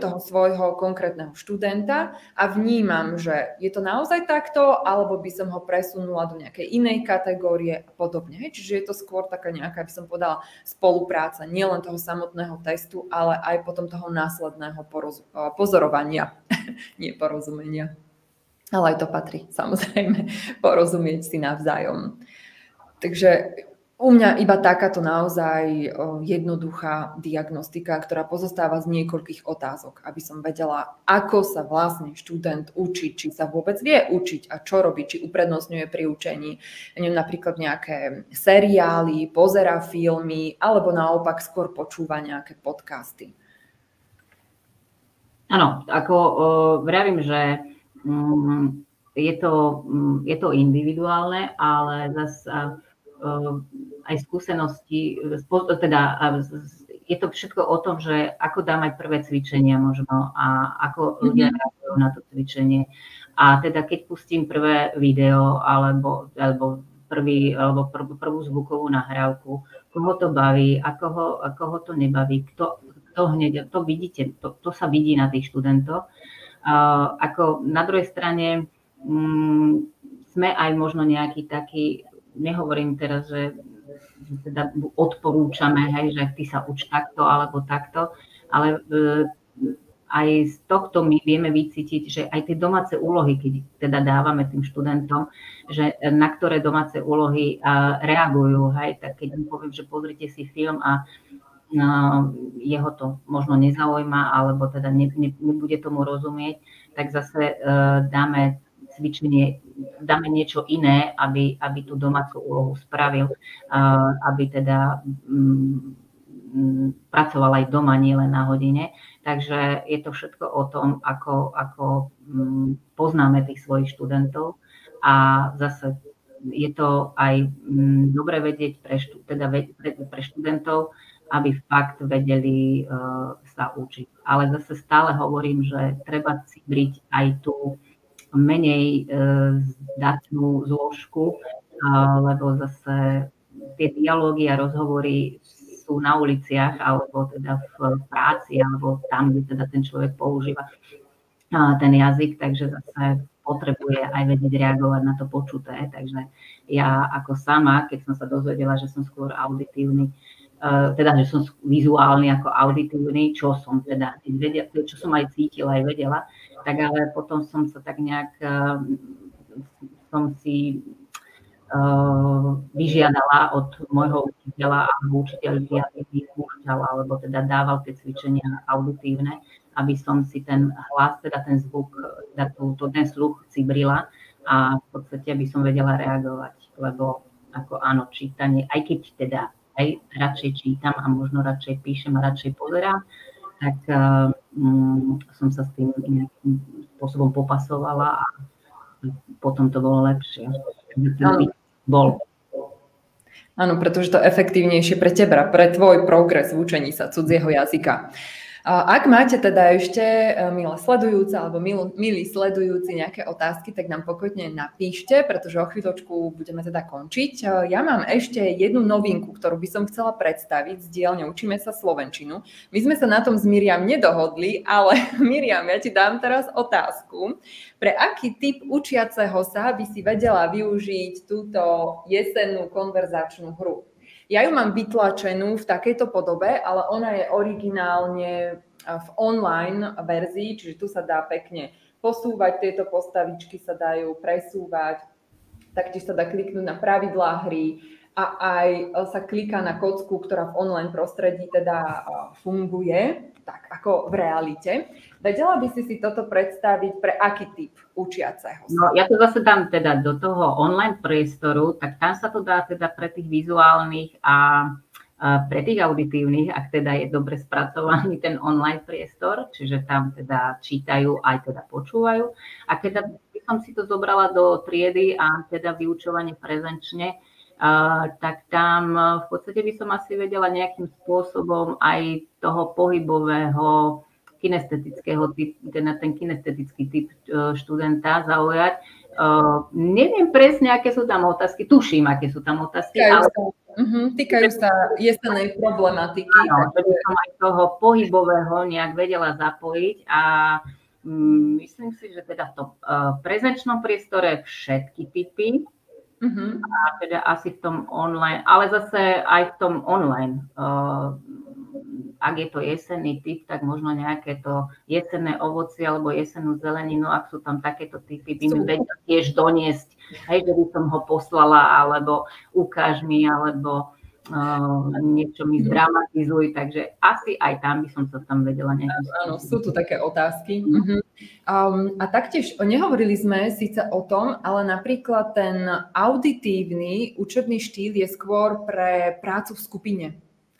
A: toho svojho konkrétneho študenta a vnímam, že je to naozaj takto, alebo by som ho presunula do nejakej inej kategórie a podobne. Čiže je to skôr taká nejaká, by som povedala, spolupráca, nielen toho samotného testu, ale aj potom toho následného pozorovania, nie porozumenia. Ale aj to patrí, samozrejme, porozumieť si navzájom. Takže u mňa iba takáto naozaj jednoduchá diagnostika, ktorá pozostáva z niekoľkých otázok, aby som vedela, ako sa vlastne študent učí, či sa vôbec vie učiť a čo robí, či uprednostňuje pri učení. Neviem, napríklad nejaké seriály, pozerá filmy, alebo naopak skôr počúva nejaké podcasty.
B: Áno, ako vravím, že je to individuálne, ale zase aj skúsenosti, teda je to všetko o tom, že ako dám aj prvé cvičenia možno a ako ľudia reagujú na to cvičenie. A teda keď pustím prvé video alebo prvú zvukovú nahrávku, koho to baví a koho to nebaví, to vidíte, to sa vidí na tých študentoch. Ako na druhej strane sme aj možno nejaký taký, nehovorím teraz, že teda odporúčame, hej, že ty sa uč takto alebo takto, ale aj z tohto my vieme vycítiť, že aj tie domáce úlohy, keď teda dávame tým študentom, že na ktoré domáce úlohy reagujú, hej, tak keď im poviem, že pozrite si film a jeho to možno nezaujíma, alebo teda nebude tomu rozumieť, tak zase dáme cvičenie, dáme niečo iné, aby tú domácu úlohu spravil, aby teda pracoval aj doma, nie len na hodine. Takže je to všetko o tom, ako poznáme tých svojich študentov a zase je to aj dobre vedieť pre študentov, aby fakt vedeli sa učiť. Ale zase stále hovorím, že treba cibriť aj tú menej zdatnú zložku, lebo zase tie dialógy a rozhovory sú na uliciach alebo teda v práci alebo tam, kde teda ten človek používa ten jazyk, takže zase potrebuje aj vedieť reagovať na to počuté. Takže ja ako sama, keď som sa dozvedela, že som skôr auditívny teda, že som vizuálny ako auditívny, čo som teda vedela, čo som aj cítila, aj vedela, tak ale potom som sa tak nejak, som si vyžiadala od môjho učiteľa alebo učiteľky, aby mi púšťal, alebo teda dával tie cvičenia auditívne, aby som si ten hlas, teda ten zvuk, teda ten sluch cibrila a v podstate by som vedela reagovať, lebo ako áno, čítanie, aj keď teda aj radšej čítam a možno radšej píšem a radšej pozerám, tak som sa s tým nejakým spôsobom popasovala a potom to bolo lepšie. Bol.
A: Áno, pretože to efektívnejšie pre teba, pre tvoj progres v učení sa cudzieho jazyka. Ak máte teda ešte, milé sledujúce alebo milí sledujúci, nejaké otázky, tak nám pokojne napíšte, pretože o chvíľočku budeme teda končiť. Ja mám ešte jednu novinku, ktorú by som chcela predstaviť z dielne Učíme sa slovenčinu. My sme sa na tom s Miriam nedohodli, ale Miriam, ja ti dám teraz otázku. Pre aký typ učiaceho sa by si vedela využiť túto jesennú konverzačnú hru? Ja ju mám vytlačenú v takejto podobe, ale ona je originálne v online verzii, čiže tu sa dá pekne posúvať, tieto postavičky sa dajú presúvať, taktiež sa dá kliknúť na pravidlá hry a aj sa kliká na kocku, ktorá v online prostredí teda funguje, tak ako v realite. Vedela by si toto predstaviť pre aký typ učiaceho?
B: No, ja to zase dám teda do toho online priestoru, tak tam sa to dá teda pre tých vizuálnych a pre tých auditívnych, ak teda je dobre spracovaný ten online priestor, čiže tam teda čítajú aj teda počúvajú. A keď by som si to zobrala do triedy a teda vyučovanie prezenčne, tak tam v podstate by som asi vedela nejakým spôsobom aj toho pohybového kinestetického typu, ten kinestetický typ študenta zaujať. Neviem presne, aké sú tam otázky, tuším, aké sú tam otázky.
A: Týkajú sa jesennej problematiky.
B: Áno, že by som aj toho pohybového nejak vedela zapojiť a myslím si, že teda v tom prezenčnom priestore všetky typy, a teda asi v tom online, ale zase aj v tom online, ak je to jesenný typ, tak možno nejaké to jesenné ovocie alebo jesennú zeleninu, ak sú tam takéto typy, by mi vedela tiež doniesť, hej, že by som ho poslala, alebo ukáž mi, alebo niečo mi zdramatizuj, takže asi aj tam by som sa tam vedela nejakým spôsobom.
A: Áno, sú tu také otázky. A taktiež nehovorili sme síce o tom, ale napríklad ten auditívny učebný štýl je skôr pre prácu v skupine.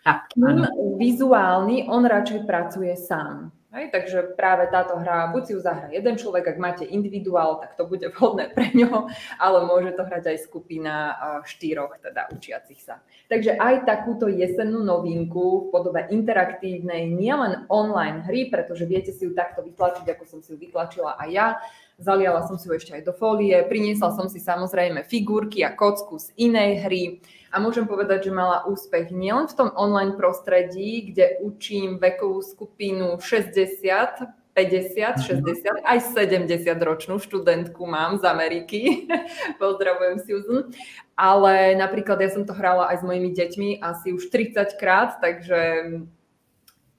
B: Tak,
A: kým vizuálny, on radšej pracuje sám. Hej, takže práve táto hra, buď si ju zahra jeden človek, ak máte individuál, tak to bude vhodné pre ňoho, ale môže to hrať aj skupina 4 teda učiacich sa. Takže aj takúto jesennú novinku v podobe interaktívnej, nielen online hry, pretože viete si ju takto vytlačiť, ako som si ju vytlačila aj ja. Zaliala som si ju ešte aj do fólie, priniesla som si samozrejme figurky a kocku z inej hry a môžem povedať, že mala úspech nielen v tom online prostredí, kde učím vekovú skupinu 60, 50, 60, aj 70-ročnú študentku mám z Ameriky. Pozdravujem Susan. Ale napríklad ja som to hrala aj s mojimi deťmi asi už 30 krát, takže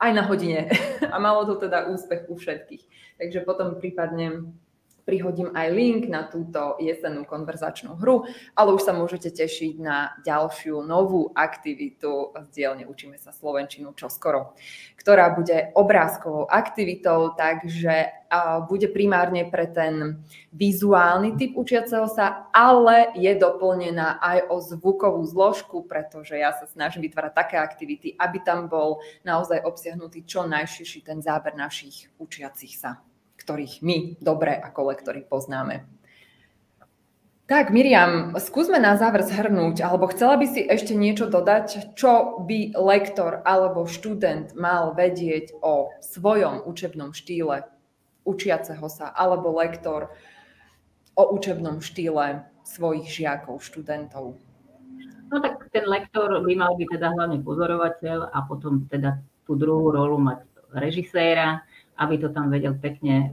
A: aj na hodine. A malo to teda úspech u všetkých. Takže potom prípadne prihodím aj link na túto jesennú konverzačnú hru, ale už sa môžete tešiť na ďalšiu novú aktivitu z dielne Učíme sa slovenčinu čoskoro, ktorá bude obrázkovou aktivitou, takže bude primárne pre ten vizuálny typ učiaceho sa, ale je doplnená aj o zvukovú zložku, pretože ja sa snažím vytvárať také aktivity, aby tam bol naozaj obsiahnutý čo najširší ten záber našich učiacich sa, ktorých my dobre ako lektori poznáme. Tak, Miriam, skúsme na záver zhrnúť, alebo chcela by si ešte niečo dodať, čo by lektor alebo študent mal vedieť o svojom učebnom štýle učiaceho sa, alebo lektor o učebnom štýle svojich žiakov, študentov?
B: No tak ten lektor by mal byť teda hlavne pozorovateľ a potom teda tú druhú rolu mať režiséra, aby to tam vedel pekne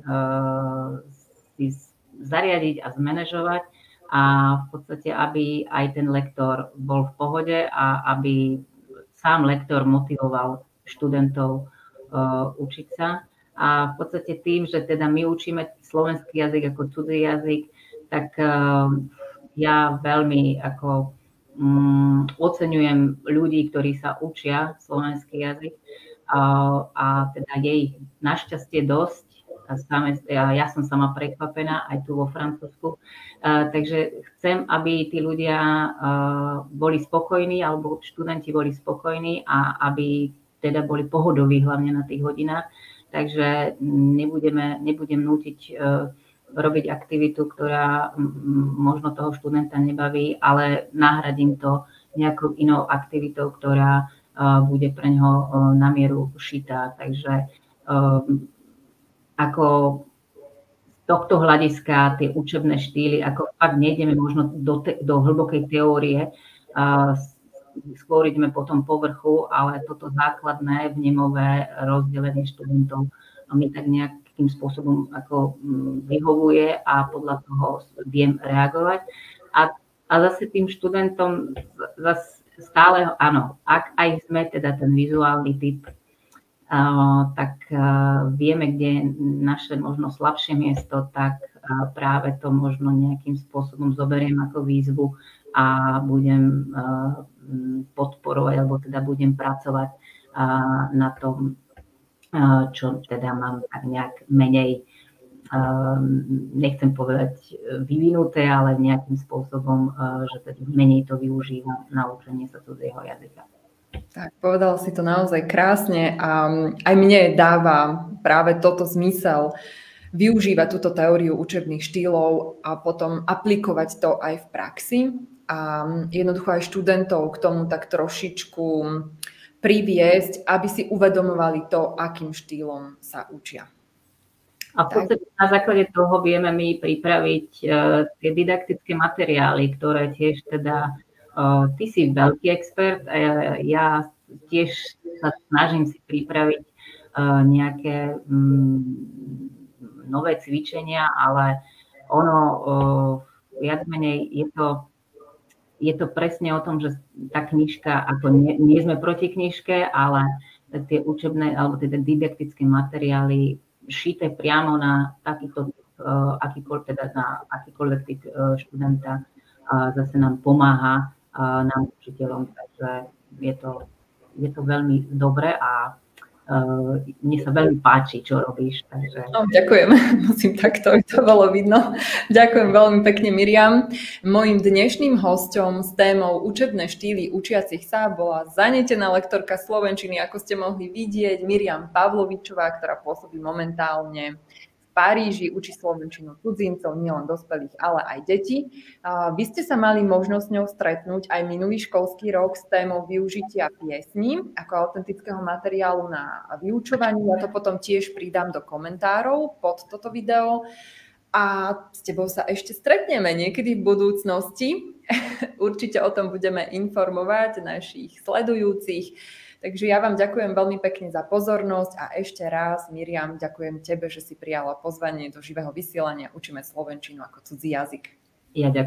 B: si zariadiť a zmanéžovať a v podstate, aby aj ten lektor bol v pohode a aby sám lektor motivoval študentov učiť sa. A v podstate tým, že teda my učíme slovenský jazyk ako cudzí jazyk, tak ja veľmi ako oceňujem ľudí, ktorí sa učia slovenský jazyk a teda je ich našťastie dosť. Ja som sama prekvapená aj tu vo Francúzsku. Takže chcem, aby tí ľudia boli spokojní, alebo študenti boli spokojní a aby teda boli pohodoví hlavne na tých hodinách. Takže nebudem nútiť robiť aktivitu, ktorá možno toho študenta nebaví, ale nahradím to nejakou inou aktivitou, ktorá bude pre ňoho na mieru šitá. Takže ako z tohto hľadiska tie učebné štýly, ako fakt nejdeme možno do hlbokej teórie, skôr ideme po tom povrchu, ale toto základné vnemové rozdelenie študentov mi tak nejakým spôsobom ako vyhovuje a podľa toho viem reagovať. A zase tým študentom stále, áno, ak aj sme teda ten vizuálny typ, tak vieme, kde je naše možno slabšie miesto, tak práve to možno nejakým spôsobom zoberiem ako výzvu a budem podporovať, alebo teda budem pracovať na tom, čo teda mám tak nejak menej, nechcem povedať vyvinuté, ale nejakým spôsobom, že teda menej to využívam na učenie sa cudzieho jazyka.
A: Tak, povedal si to naozaj krásne a aj mne dáva práve toto zmysel využívať túto teóriu učebných štýlov a potom aplikovať to aj v praxi a jednoducho aj študentov k tomu tak trošičku priviesť, aby si uvedomovali to, akým štýlom sa učia.
B: A v podstate na základe toho vieme my pripraviť tie didaktické materiály, ktoré tiež teda ty si veľký expert a ja tiež sa snažím si pripraviť nejaké nové cvičenia, ale ono viac menej je to presne o tom, že tá knižka, ako nie sme proti knižke, ale tie učebné alebo tie didaktické materiály šité priamo na akýkoľvek typ študenta zase nám pomáha nám učiteľom, takže je to veľmi dobré a mne sa veľmi páči, čo robíš. Takže...
A: No, ďakujem, musím takto, to bolo vidno. Ďakujem veľmi pekne, Miriam. Mojím dnešným hosťom s témou učebné štýly učiacich sa bola zanietená lektorka slovenčiny, ako ste mohli vidieť, Miriam Pavlovičová, ktorá pôsobí momentálne v Paríži, učí slovenčinu cudzincov, nielen dospelých, ale aj detí. Vy ste sa mali možnosť s ňou stretnúť aj minulý školský rok s témou využitia piesní ako autentického materiálu na vyučovanie. Ja to potom tiež pridám do komentárov pod toto video. A s tebou sa ešte stretneme niekedy v budúcnosti. Určite o tom budeme informovať našich sledujúcich. Takže ja vám ďakujem veľmi pekne za pozornosť a ešte raz, Miriam, ďakujem tebe, že si prijala pozvanie do živého vysielania Učíme slovenčinu ako cudzí jazyk.
B: Ja ďakujem.